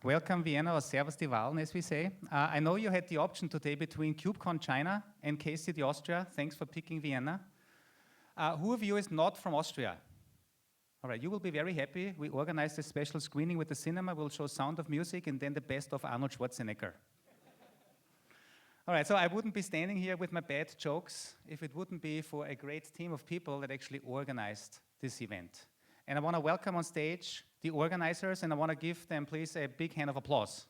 Welcome Vienna, or Servus die Wahlen, as we say. I know you had the option today between KubeCon China and KCD Austria. Thanks for picking Vienna. Who of you is not from Austria? All right, you will be very happy. We organized a special screening with the cinema. We'll show Sound of Music and then the best of Arnold Schwarzenegger. All right, so I wouldn't be standing here with my bad jokes if it wouldn't be for a great team of people that actually organized this event. And I want to welcome on stage the organizers, and I want to give them, please, a big hand of applause.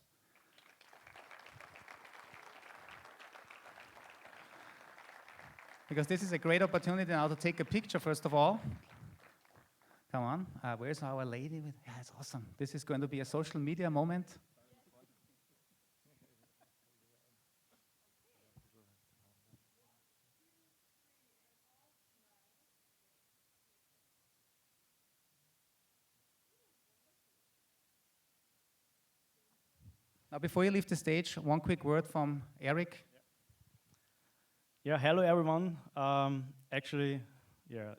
Because this is a great opportunity now to take a picture, first of all. Come on, where's our lady? Yeah, it's awesome. This is going to be a social media moment. Now, before you leave the stage, one quick word from Eric. Yeah, hello everyone. Actually,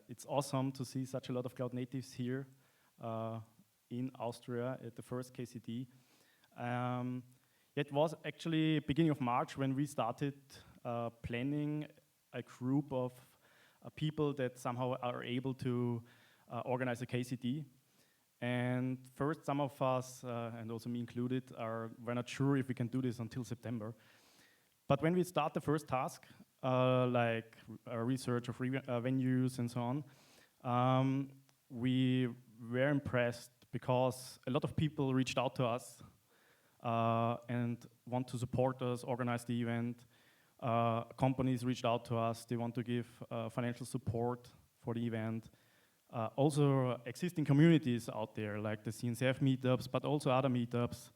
it's awesome to see such a lot of cloud natives here in Austria at the first KCD. It was actually beginning of March when we started planning a group of people that somehow are able to organize a KCD. And first, some of us, and also me included, were not sure if we can do this until September. But when we start the first task, like research of venues and so on, we were impressed because a lot of people reached out to us and want to support us, organize the event. Companies reached out to us, they want to give financial support for the event. Also existing communities out there, like the CNCF meetups, but also other meetups,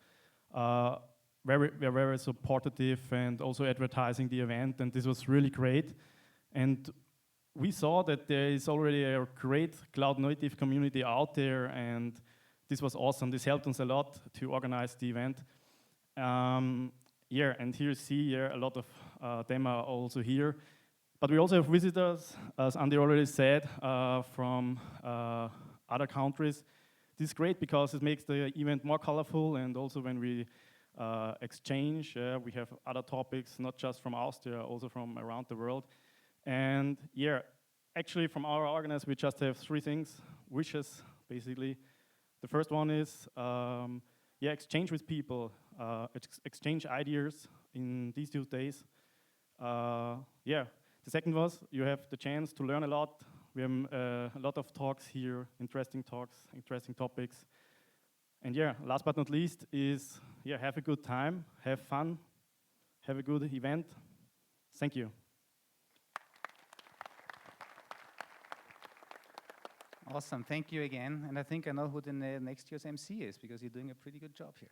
were very supportive and also advertising the event, and this was really great. And we saw that there is already a great cloud native community out there, and this was awesome. This helped us a lot to organize the event. And here you see a lot of them are also here. But we also have visitors, as Andy already said, from other countries. This is great because it makes the event more colorful, and also when we exchange, we have other topics, not just from Austria, also from around the world. And actually from our organizers, we just have three wishes, basically. The first one is, exchange with people, exchange ideas in these 2 days. The second was, you have the chance to learn a lot. We have a lot of talks here, interesting topics. And last but not least is, have a good time, have fun, have a good event. Thank you. Awesome, thank you again. And I think I know who the next year's MC is, because you're doing a pretty good job here.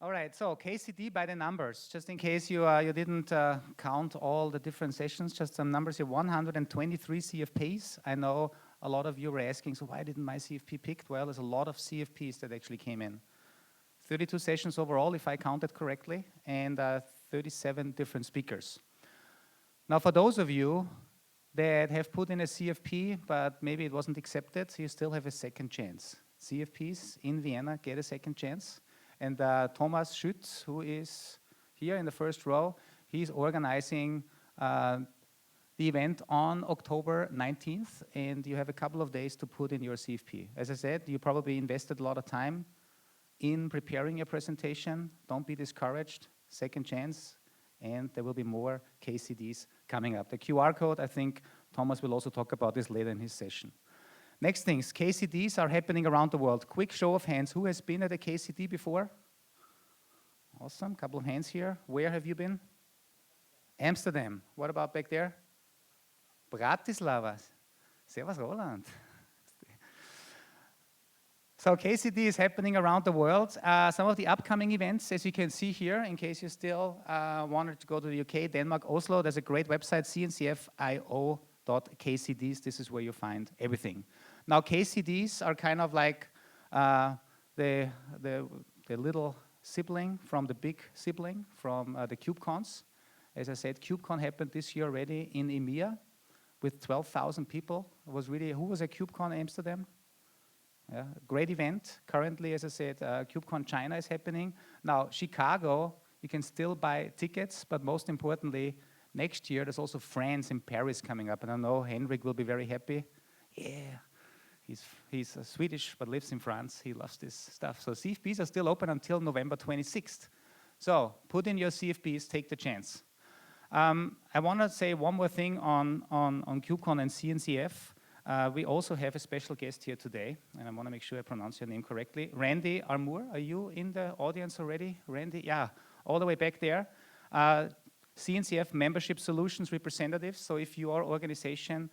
All right, so KCD by the numbers, just in case you didn't count all the different sessions, just some numbers here, 123 CFPs. I know a lot of you were asking, so why didn't my CFP picked? Well, there's a lot of CFPs that actually came in. 32 sessions overall, if I counted correctly, and 37 different speakers. Now, for those of you that have put in a CFP, but maybe it wasn't accepted, you still have a second chance. CFPs in Vienna get a second chance. And Thomas Schütz, who is here in the first row, he's organizing the event on October 19th, and you have a couple of days to put in your CFP. As I said, you probably invested a lot of time in preparing your presentation. Don't be discouraged, second chance, and there will be more KCDs coming up. The QR code, I think Thomas will also talk about this later in his session. Next things, KCDs are happening around the world. Quick show of hands, who has been at a KCD before? Awesome, couple of hands here. Where have you been? Amsterdam. What about back there? Bratislava. Servus Roland. So KCD is happening around the world. Some of the upcoming events, as you can see here, in case you still wanted to go to the UK, Denmark, Oslo, there's a great website, cncfio.kcds. This is where you find everything. Now, KCDs are kind of like the little sibling from the big sibling from the KubeCons. As I said, KubeCon happened this year already in EMEA with 12,000 people. It was really, who was at KubeCon Amsterdam? Yeah, great event. Currently, as I said, KubeCon China is happening. Now, Chicago, you can still buy tickets, but most importantly, next year, there's also France in Paris coming up. And I know Henrik will be very happy. Yeah, he's Swedish, but lives in France. He loves this stuff. So CFPs are still open until November 26th. So put in your CFPs, take the chance. I want to say one more thing on KubeCon and CNCF. We also have a special guest here today, and I want to make sure I pronounce your name correctly. Randy Armour, are you in the audience already? Randy, yeah, all the way back there. CNCF Membership Solutions representatives. So if your organization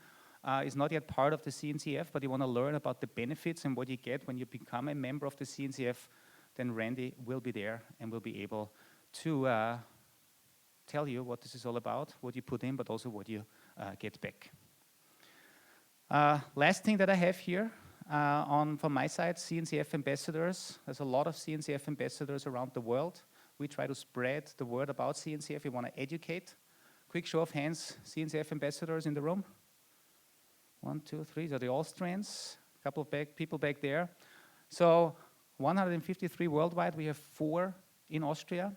is not yet part of the CNCF, but you want to learn about the benefits and what you get when you become a member of the CNCF, then Randy will be there and will be able to tell you what this is all about, what you put in, but also what you get back. Last thing that I have here from my side, CNCF ambassadors. There's a lot of CNCF ambassadors around the world. We try to spread the word about CNCF. We want to educate. Quick show of hands, CNCF ambassadors in the room. 1, 2, 3, so the Austrians, a couple of people back there. So 153 worldwide, we have 4 in Austria.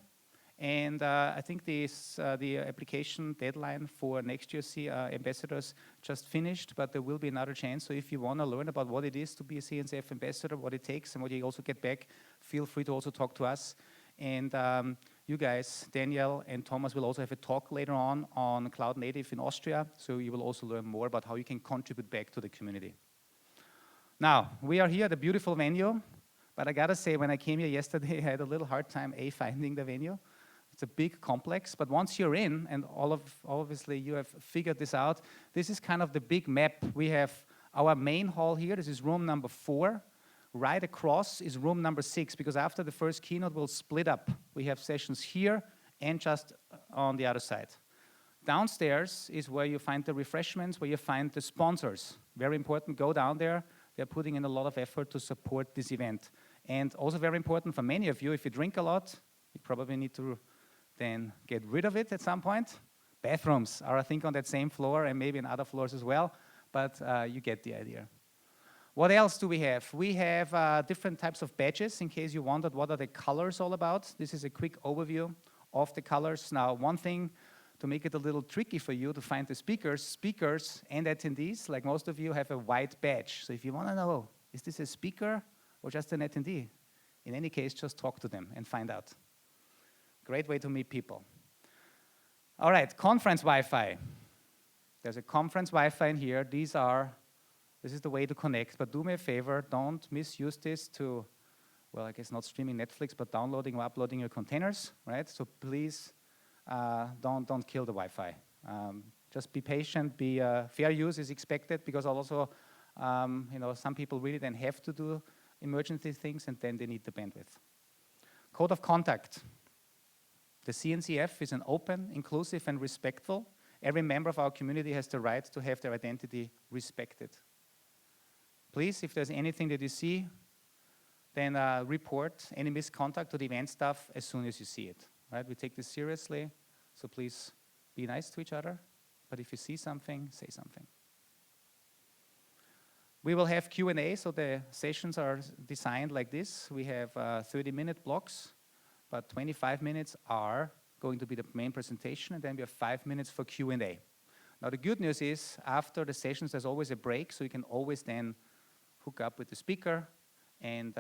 And I think the application deadline for next year's ambassadors just finished, but there will be another chance. So if you want to learn about what it is to be a CNCF ambassador, what it takes, and what you also get back, feel free to also talk to us. And you guys, Daniel and Thomas, will also have a talk later on Cloud Native in Austria. So you will also learn more about how you can contribute back to the community. Now, we are here at a beautiful venue, but I got to say, when I came here yesterday, I had a little hard time, finding the venue. It's a big complex, but once you're in, and obviously you have figured this out, this is kind of the big map. We have our main hall here. This is room number 4. Right across is room number 6, because after the first keynote, we'll split up. We have sessions here and just on the other side. Downstairs is where you find the refreshments, where you find the sponsors. Very important, go down there. They're putting in a lot of effort to support this event. And also very important for many of you, if you drink a lot, you probably need to then get rid of it at some point. Bathrooms are, I think, on that same floor and maybe on other floors as well, but you get the idea. What else do we have? We have different types of badges, in case you wondered what are the colors all about. This is a quick overview of the colors. Now, one thing to make it a little tricky for you to find the speakers and attendees, like most of you, have a white badge. So if you want to know, is this a speaker or just an attendee? In any case, just talk to them and find out. Great way to meet people. All right, conference Wi-Fi. There's a conference Wi-Fi in here. This is the way to connect, but do me a favor, don't misuse this to, well, I guess not streaming Netflix, but downloading or uploading your containers, right? So please don't kill the Wi-Fi. Just be patient, fair use is expected, because also, some people really then have to do emergency things and then they need the bandwidth. Code of conduct. The CNCF is an open, inclusive, and respectful. Every member of our community has the right to have their identity respected. Please, if there's anything that you see, then report any misconduct to the event staff as soon as you see it. Right? We take this seriously, so please be nice to each other. But if you see something, say something. We will have Q&A, so the sessions are designed like this. We have 30-minute blocks, but 25 minutes are going to be the main presentation, and then we have 5 minutes for Q&A. Now, the good news is, after the sessions, there's always a break, so you can always then hook up with the speaker and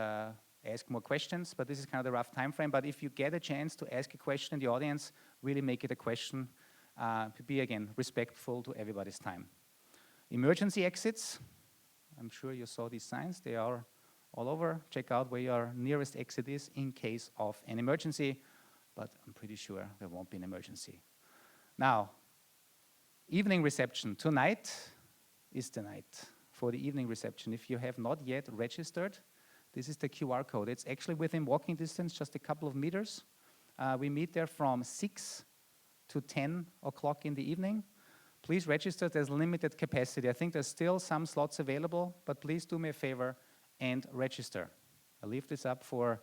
ask more questions, but this is kind of the rough time frame. But if you get a chance to ask a question in the audience, really make it a question, to be, again, respectful to everybody's time. Emergency exits. I'm sure you saw these signs. They are all over. Check out where your nearest exit is in case of an emergency, but I'm pretty sure there won't be an emergency. Now, evening reception. Tonight is the night for the evening reception. If you have not yet registered, this is the QR code. It's actually within walking distance, just a couple of meters. We meet there from 6 to 10 o'clock in the evening. Please register. There's limited capacity. I think there's still some slots available, but please do me a favor and register. I'll leave this up for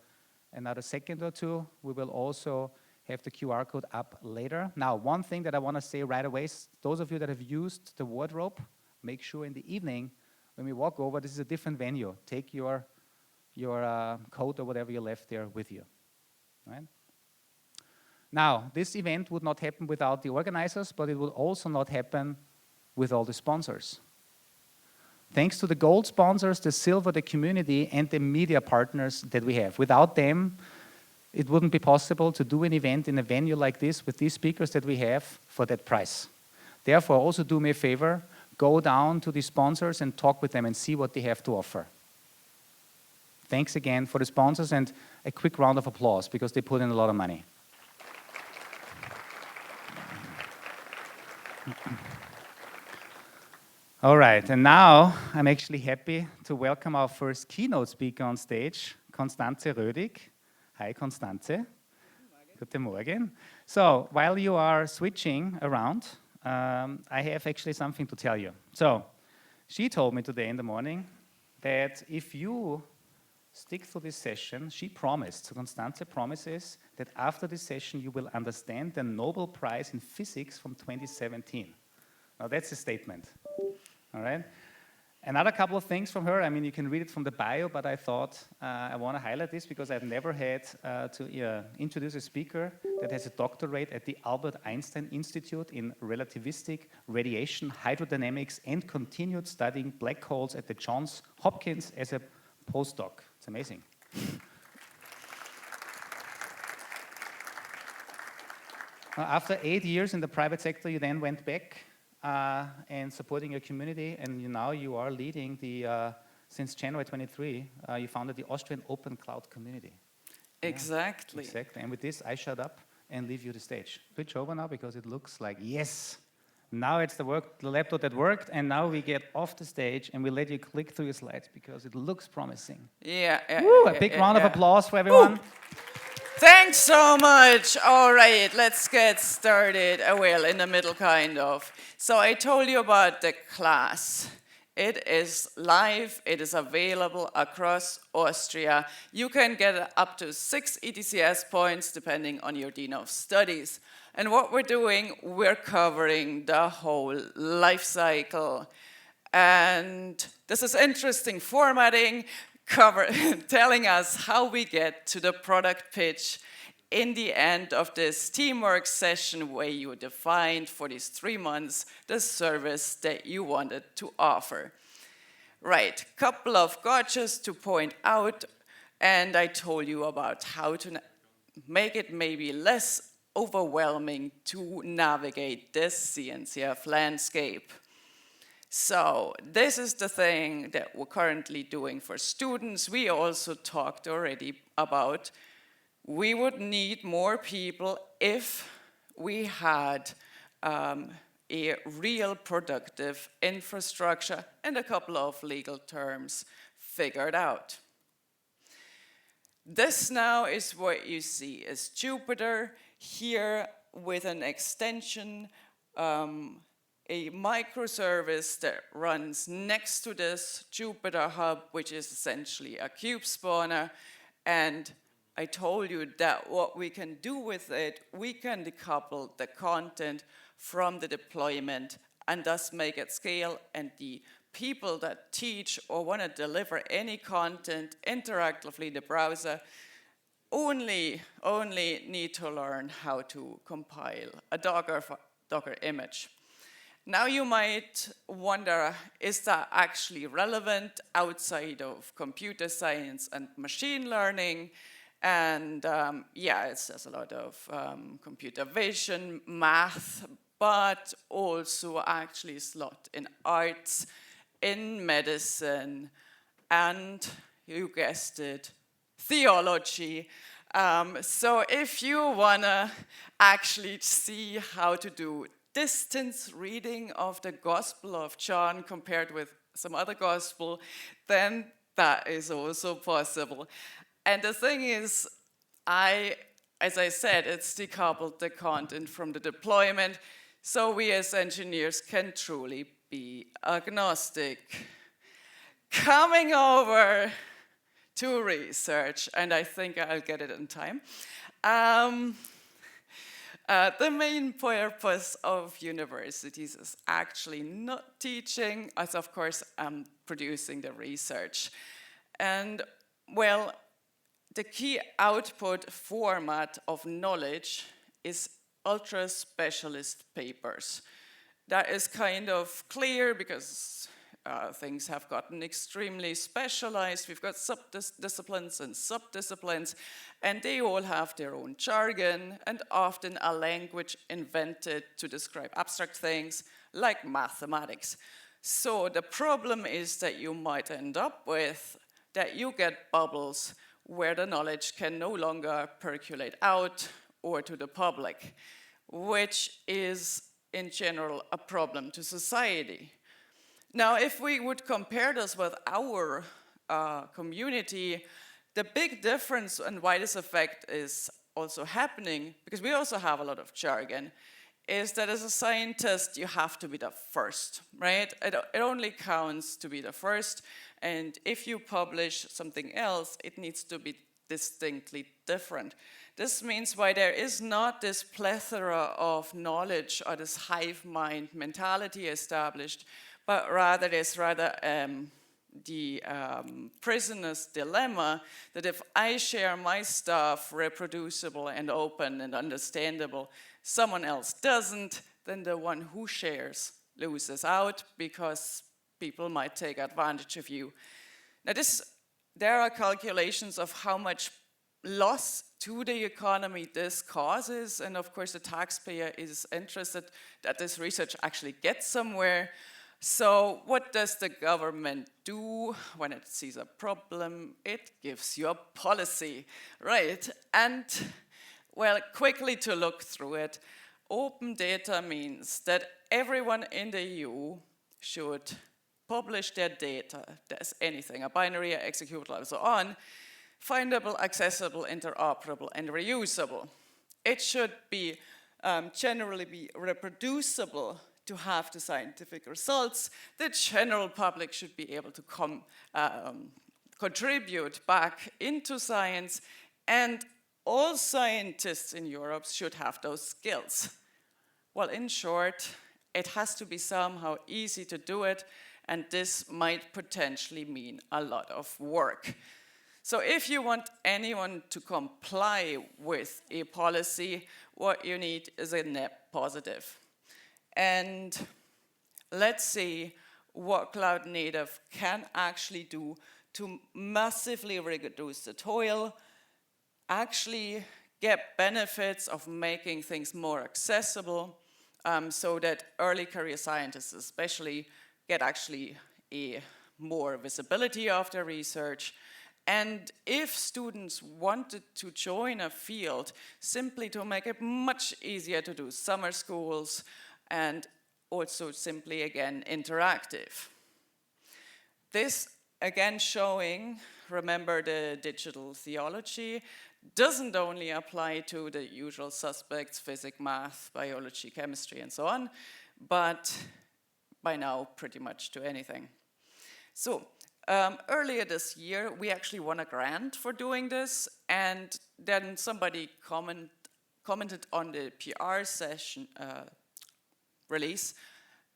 another second or two. We will also have the QR code up later. Now, one thing that I want to say right away is those of you that have used the wardrobe, make sure in the evening When we walk over, this is a different venue. Take your coat or whatever you left there with you, right? Now, this event would not happen without the organizers, but it would also not happen with all the sponsors. Thanks to the gold sponsors, the silver, the community, and the media partners that we have. Without them, it wouldn't be possible to do an event in a venue like this with these speakers that we have for that price. Therefore, also do me a favor, go down to the sponsors and talk with them and see what they have to offer. Thanks again for the sponsors, and a quick round of applause because they put in a lot of money. All right, and now I'm actually happy to welcome our first keynote speaker on stage, Constanze Roedig. Hi, Constanze. Guten Morgen. So, while you are switching around, I have actually something to tell you. So, she told me today in the morning that if you stick to this session, she promised, so Constanze promises that after this session you will understand the Nobel Prize in Physics from 2017. Now, that's a statement. All right. Another couple of things from her. I mean, you can read it from the bio, but I thought I want to highlight this because I've never had to introduce a speaker that has a doctorate at the Albert Einstein Institute in Relativistic Radiation, Hydrodynamics, and continued studying black holes at the Johns Hopkins as a postdoc. It's amazing. After 8 years in the private sector, you then went back and supporting your community, and now you are leading the, since January 23, you founded the Austrian Open Cloud Community. Exactly. Yeah, exactly, and with this, I shut up and leave you the stage. Switch over now, because it looks like, yes, now it's the laptop that worked, and now we get off the stage, and we let you click through your slides, because it looks promising. Yeah. Woo, a big round of applause for everyone. Woo. Thanks so much. All right, let's get started. Well, in the middle, kind of. So I told you about the class. It is live. It is available across Austria. You can get up to 6 ETCS points, depending on your Dean of Studies. And what we're doing, we're covering the whole life cycle. And this is interesting formatting. Telling us how we get to the product pitch in the end of this teamwork session where you defined for these 3 months the service that you wanted to offer. Right, couple of gotchas to point out, and I told you about how to make it maybe less overwhelming to navigate this CNCF landscape. So this is the thing that we're currently doing for students. We also talked already about we would need more people if we had a real productive infrastructure and a couple of legal terms figured out. This now is what you see is Jupyter here with an extension, a microservice that runs next to this Jupyter Hub, which is essentially a kube spawner. And I told you that what we can do with it, we can decouple the content from the deployment and thus make it scale. And the people that teach or want to deliver any content interactively in the browser only need to learn how to compile a Docker image. Now you might wonder, is that actually relevant outside of computer science and machine learning? And yeah, it says a lot of computer vision, math, but also actually a lot in arts, in medicine, and you guessed it, theology. So if you wanna actually see how to do distance reading of the Gospel of John compared with some other gospel, then that is also possible. And the thing is, as I said, it's decoupled the content from the deployment, so we as engineers can truly be agnostic. Coming over to research, and I think I'll get it in time. The main purpose of universities is actually not teaching, as of course producing the research. And well, the key output format of knowledge is ultra specialist papers. That is kind of clear because things have gotten extremely specialized. We've got subdisciplines and subdisciplines, and they all have their own jargon and often a language invented to describe abstract things like mathematics. So the problem is that you might end up with that you get bubbles where the knowledge can no longer percolate out or to the public, which is in general a problem to society. Now, if we would compare this with our community, the big difference and why this effect is also happening, because we also have a lot of jargon, is that as a scientist, you have to be the first, right? It only counts to be the first, and if you publish something else, it needs to be distinctly different. This means why there is not this plethora of knowledge or this hive mind mentality established, but rather there's the prisoner's dilemma that if I share my stuff reproducible and open and understandable, someone else doesn't, then the one who shares loses out because people might take advantage of you. Now there are calculations of how much loss to the economy this causes, and of course the taxpayer is interested that this research actually gets somewhere. So what does the government do when it sees a problem? It gives you a policy, right? And well, quickly to look through it, open data means that everyone in the EU should publish their data. There's anything, a binary, a executable, and so on, findable, accessible, interoperable, and reusable. It should be generally be reproducible to have the scientific results. The general public should be able to contribute back into science, and all scientists in Europe should have those skills. Well, in short, it has to be somehow easy to do it, and this might potentially mean a lot of work. So if you want anyone to comply with a policy, what you need is a net positive. And let's see what Cloud Native can actually do to massively reduce the toil, actually get benefits of making things more accessible, so that early career scientists especially get actually a more visibility of their research. And if students wanted to join a field, simply to make it much easier to do summer schools, and also simply, again, interactive. This, again, showing, remember the digital theology, doesn't only apply to the usual suspects, physics, math, biology, chemistry, and so on, but by now, pretty much to anything. So, earlier this year, we actually won a grant for doing this, and then somebody commented on the PR session release,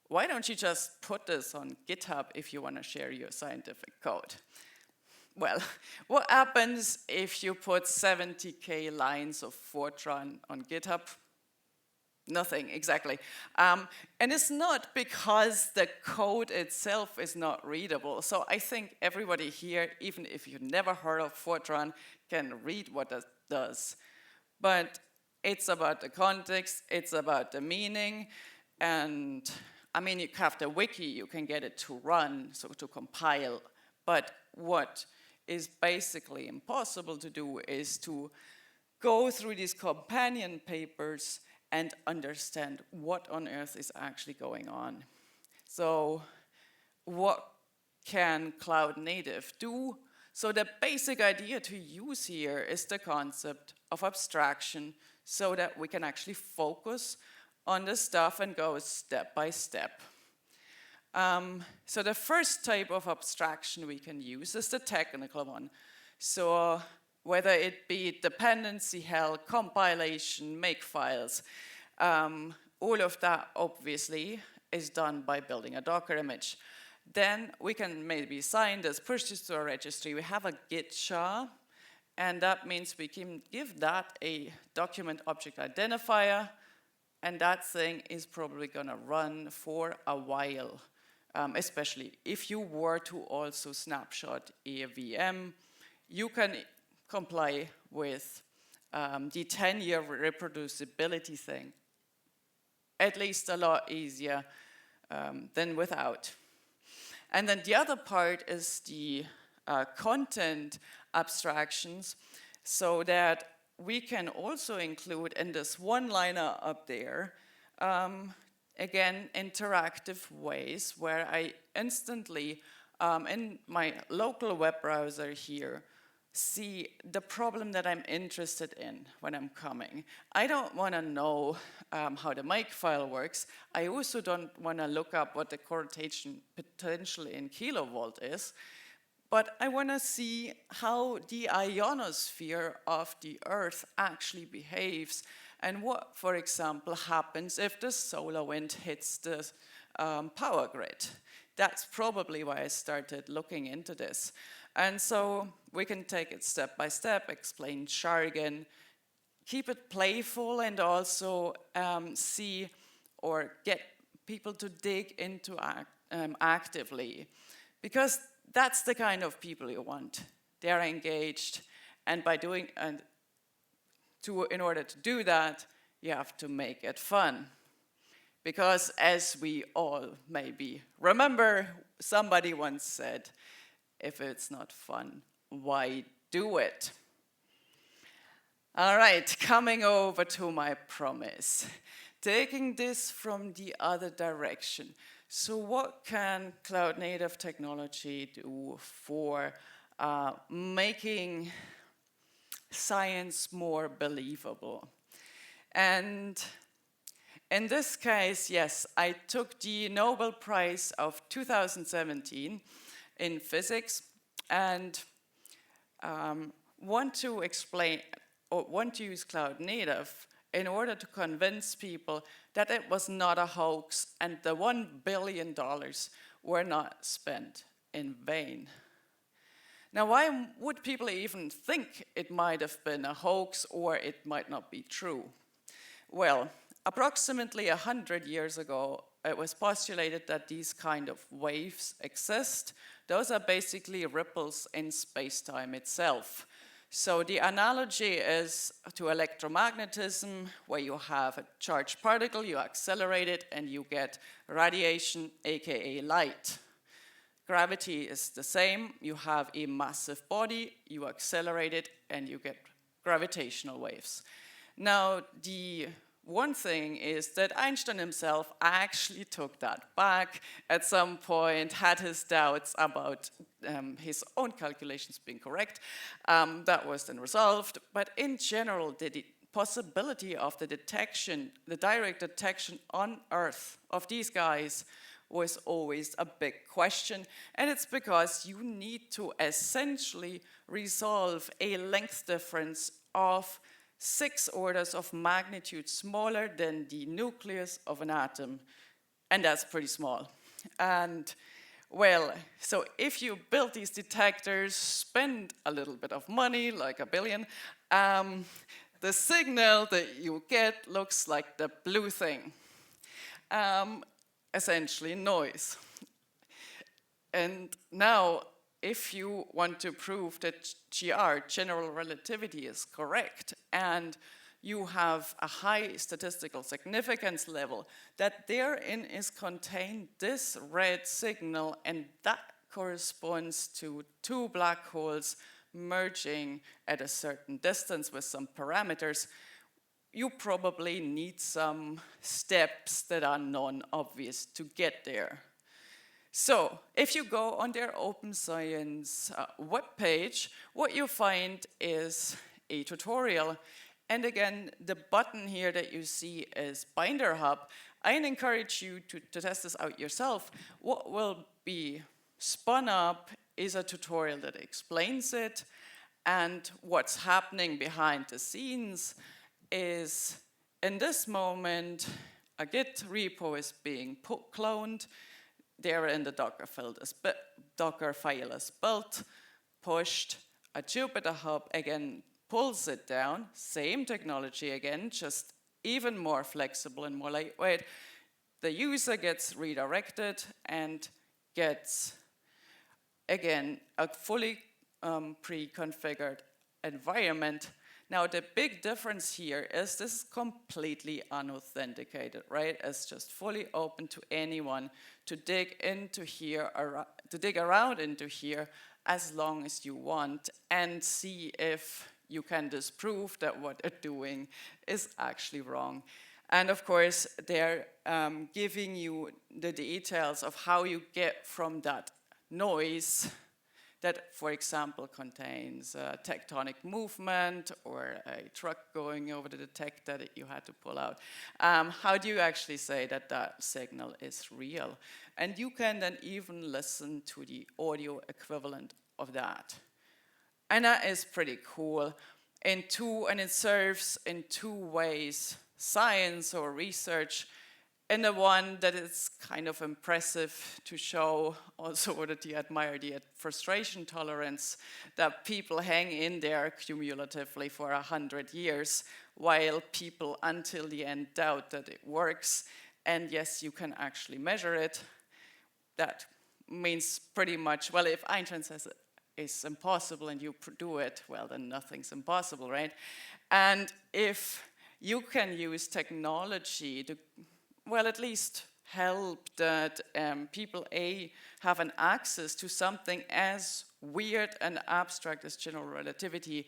why don't you just put this on GitHub if you want to share your scientific code? Well, what happens if you put 70K lines of Fortran on GitHub? Nothing, exactly. And it's not because the code itself is not readable. So I think everybody here, even if you've never heard of Fortran, can read what it does. But it's about the context, it's about the meaning, and I mean, you have the wiki, you can get it to run, so to compile, but what is basically impossible to do is to go through these companion papers and understand what on earth is actually going on. So what can Cloud Native do? So the basic idea to use here is the concept of abstraction so that we can actually focus on the stuff and go step by step. So the first type of abstraction we can use is the technical one. So whether it be dependency hell, compilation, make files. All of that obviously is done by building a Docker image. Then we can maybe assign this, push this to a registry. We have a Git SHA, and that means we can give that a document object identifier, and that thing is probably gonna run for a while, especially if you were to also snapshot a VM. You can comply with the 10-year reproducibility thing, at least a lot easier than without. And then the other part is the content abstractions, so that we can also include in this one-liner up there, again, interactive ways where I instantly, in my local web browser here, see the problem that I'm interested in when I'm coming. I don't want to know how the makefile works. I also don't want to look up what the correlation potential in kilovolt is. But I want to see how the ionosphere of the Earth actually behaves and what, for example, happens if the solar wind hits the power grid. That's probably why I started looking into this. And so we can take it step by step, explain jargon, keep it playful, and also see or get people to dig into actively. Because that's the kind of people you want. They're engaged, and by doing in order to do that, you have to make it fun. Because as we all maybe remember, somebody once said, if it's not fun, why do it? All right, coming over to my promise. Taking this from the other direction. So what can cloud native technology do for making science more believable? And in this case, yes, I took the Nobel Prize of 2017 in physics and want to explain or want to use cloud native in order to convince people that it was not a hoax and the $1 billion were not spent in vain. Now, why would people even think it might have been a hoax or it might not be true? Well, approximately 100 years ago, it was postulated that these kind of waves exist. Those are basically ripples in space-time itself. So the analogy is to electromagnetism, where you have a charged particle, you accelerate it, and you get radiation, aka light. Gravity is the same. You have a massive body, you accelerate it, and you get gravitational waves. Now, the one thing is that Einstein himself actually took that back at some point, had his doubts about his own calculations being correct. That was then resolved, but in general, the possibility of the detection, the direct detection on Earth of these guys was always a big question, and it's because you need to essentially resolve a length difference of 6 orders of magnitude smaller than the nucleus of an atom, and that's pretty small. And well, so if you build these detectors, spend a little bit of money, like $1 billion, the signal that you get looks like the blue thing, essentially noise. And now, if you want to prove that GR, general relativity, is correct, and you have a high statistical significance level, that therein is contained this red signal, and that corresponds to 2 black holes merging at a certain distance with some parameters, you probably need some steps that are non-obvious to get there. So, if you go on their Open Science webpage, what you find is a tutorial. And again, the button here that you see is Binder Hub. I encourage you to test this out yourself. What will be spun up is a tutorial that explains it. And what's happening behind the scenes is, in this moment, a Git repo is being cloned. There in the Docker file is built, pushed. A Jupyter Hub again pulls it down. Same technology again, just even more flexible and more lightweight. The user gets redirected and gets, again, a fully pre-configured environment. Now, the big difference here is this is completely unauthenticated, right? It's just fully open to anyone to dig into here, to dig around into here as long as you want and see if you can disprove that what they're doing is actually wrong. And of course, they're giving you the details of how you get from that noise that, for example, contains a tectonic movement or a truck going over the detector that you had to pull out. How do you actually say that that signal is real? And you can then even listen to the audio equivalent of that. And that is pretty cool. And it serves in two ways, science or research. And the one that is kind of impressive to show also that you admire the frustration tolerance that people hang in there cumulatively for 100 years while people until the end doubt that it works. And yes, you can actually measure it. That means pretty much, well, if Einstein says it is impossible and you do it, well, then nothing's impossible, right? And if you can use technology to, well, at least help that people, have an access to something as weird and abstract as general relativity,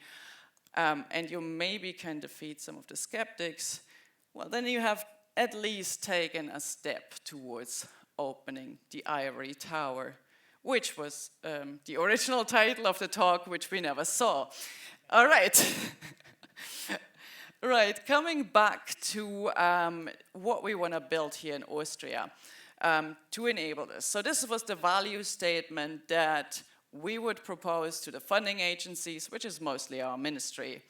and you maybe can defeat some of the skeptics, well, then you have at least taken a step towards opening the Ivory Tower, which was the original title of the talk, which we never saw. All right. Right, coming back to what we want to build here in Austria to enable this. So this was the value statement that we would propose to the funding agencies, which is mostly our ministry.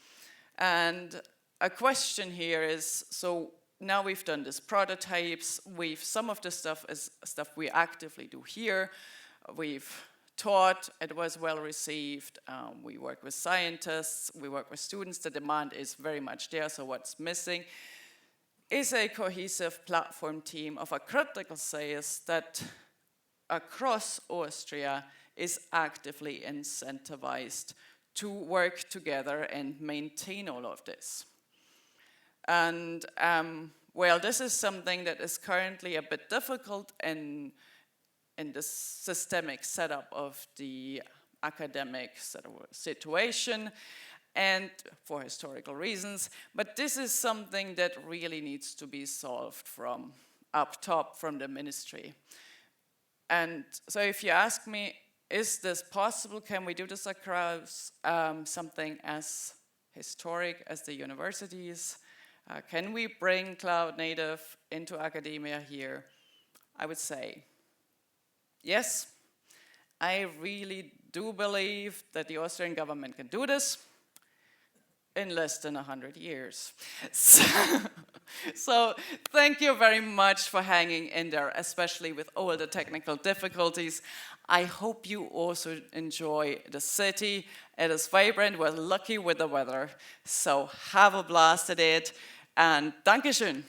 And a question here is, so now we've done this prototypes, some of the stuff is stuff we actively do here. We've taught, it was well received. We work with scientists, we work with students. The demand is very much there, so what's missing is a cohesive platform team of a critical size that across Austria is actively incentivized to work together and maintain all of this. And well, this is something that is currently a bit difficult in the systemic setup of the academic situation and for historical reasons. But this is something that really needs to be solved from up top, from the ministry. And so if you ask me, is this possible? Can we do this across something as historic as the universities? Can we bring cloud native into academia here? I would say yes. I really do believe that the Austrian government can do this in less than 100 years. So thank you very much for hanging in there, especially with all the technical difficulties. I hope you also enjoy the city. It is vibrant, we're lucky with the weather. So have a blast at it, and Dankeschön.